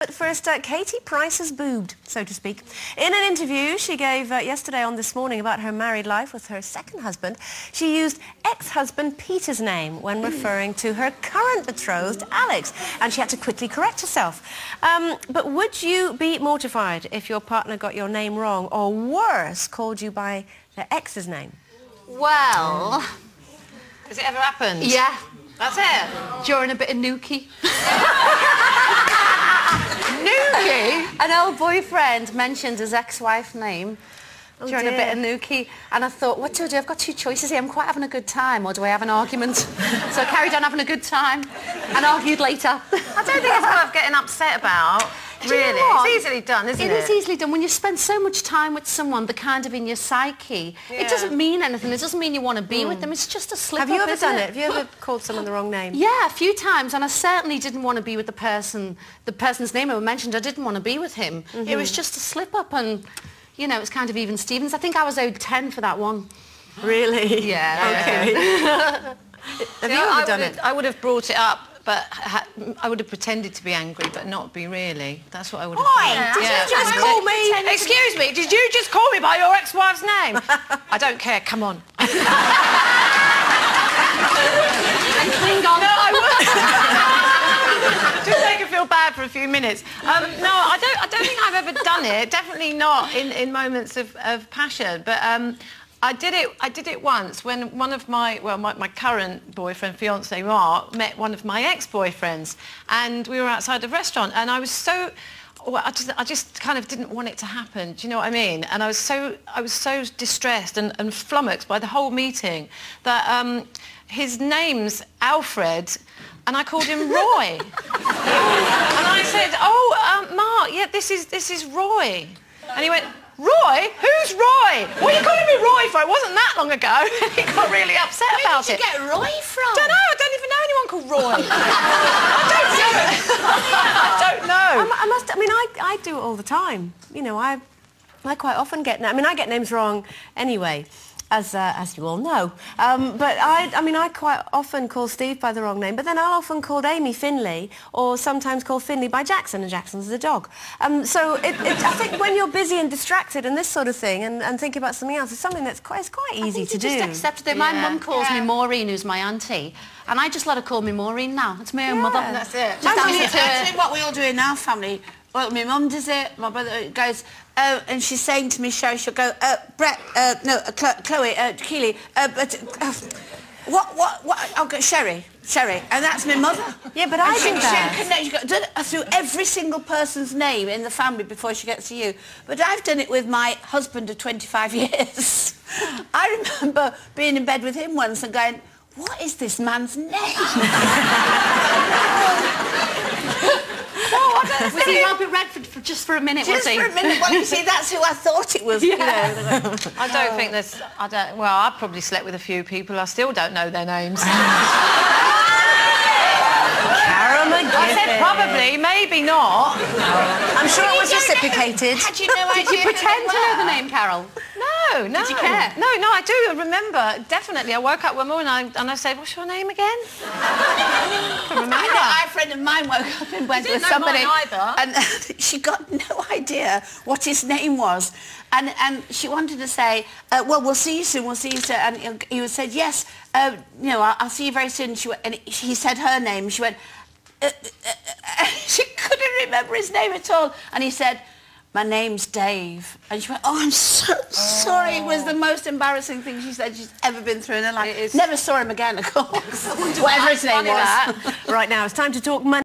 But first, Katie Price's boobed, so to speak. In an interview she gave yesterday on This Morning about her married life with her second husband, she used ex-husband Peter's name when referring to her current betrothed, Alex, and she had to quickly correct herself. But would you be mortified if your partner got your name wrong, or worse, called you by their ex's name? Well... Has it ever happened? Yeah. That's it? During a bit of nookie. Nookie? An old boyfriend mentioned his ex-wife's name during a bit of nookie, and I thought, what do I do? I've got two choices here. I'm quite having a good time, or do I have an argument? So I carried on having a good time and argued later. I don't think it's worth getting upset about. Really, it's easily done, isn't it? It is easily done. When you spend so much time with someone, they're kind of in your psyche. Yeah. It doesn't mean anything. It doesn't mean you want to be with them. It's just a slip-up. Have you ever done it? Have you ever called someone the wrong name? Yeah, a few times, and I certainly didn't want to be with the person's name I mentioned. I didn't want to be with him. It was just a slip-up, and, you know, it's kind of even Stevens. I think I was owed 10 for that one. Really? Yeah. Okay. Have you ever done it? I would have brought it up, but I would have pretended to be angry, but not be really. That's what I would have done. Did you just call me? Excuse me, did you just call me by your ex-wife's name? I don't care, come on. And cling on. No, I wouldn't. Just make her feel bad for a few minutes. No, I don't think I've ever done it. Definitely not in moments of passion. But I did it once when one of my current boyfriend, fiancé Mark, met one of my ex-boyfriends, and we were outside a restaurant, and I was so... Well, I just kind of didn't want it to happen. Do you know what I mean? And I was so distressed and flummoxed by the whole meeting that his name's Alfred, and I called him Roy. And I said, "Oh, Mark, yeah, this is Roy." And he went, "Roy? Who's Roy? What are you calling me Roy for? It wasn't that long ago." He got really upset about it. Where did you get Roy from? Don't know. I don't even know anyone called Roy. I don't know. I do it all the time. You know, I quite often get... I get names wrong anyway, as you all know. But I quite often call Steve by the wrong name, but then I'll often call Amy Finley, or sometimes call Finley by Jackson, and Jackson's the dog. So I think when you're busy and distracted and this sort of thing, and thinking about something else, it's something that's quite easy to do. Just accept it. My mum calls me Maureen, who's my auntie, and I just let her call me Maureen now. It's my own mother. That's it. Actually, what we all do in our family, well, my mum does it, my brother goes, and she's saying to me, Sherrie, she'll go, Brett, Chloe, Keely, what, I'll go, Sherrie, and that's my mother. Yeah, but I do that. She done it through every single person's name in the family before she gets to you. But I've done it with my husband of 25 years. I remember being in bed with him once and going, what is this man's name? Was he Robert Redford just for a minute, just was he? for a minute. Well, you see, that's who I thought it was. Yeah. You know. I don't think there's... Well, I've probably slept with a few people. I still don't know their names. I said probably, maybe not. I'm sure it was reciprocated. Had you no idea? Did you pretend to know the name, Carol? No. Did you care? No, I do remember, definitely. I woke up one morning and I said, "What's your name again?" I can remember. A friend of mine woke up and went with somebody, either. and she got no idea what his name was, and she wanted to say, "Well, we'll see you soon. We'll see you soon." And he said, "Yes, you know, I'll see you very soon." And he said her name. She went. She couldn't remember his name at all, and he said, "My name's Dave," and she went, "Oh, I'm so sorry." It was the most embarrassing thing she said she's ever been through in her life. Never saw him again, of course. Whatever his name was. Right now, it's time to talk money.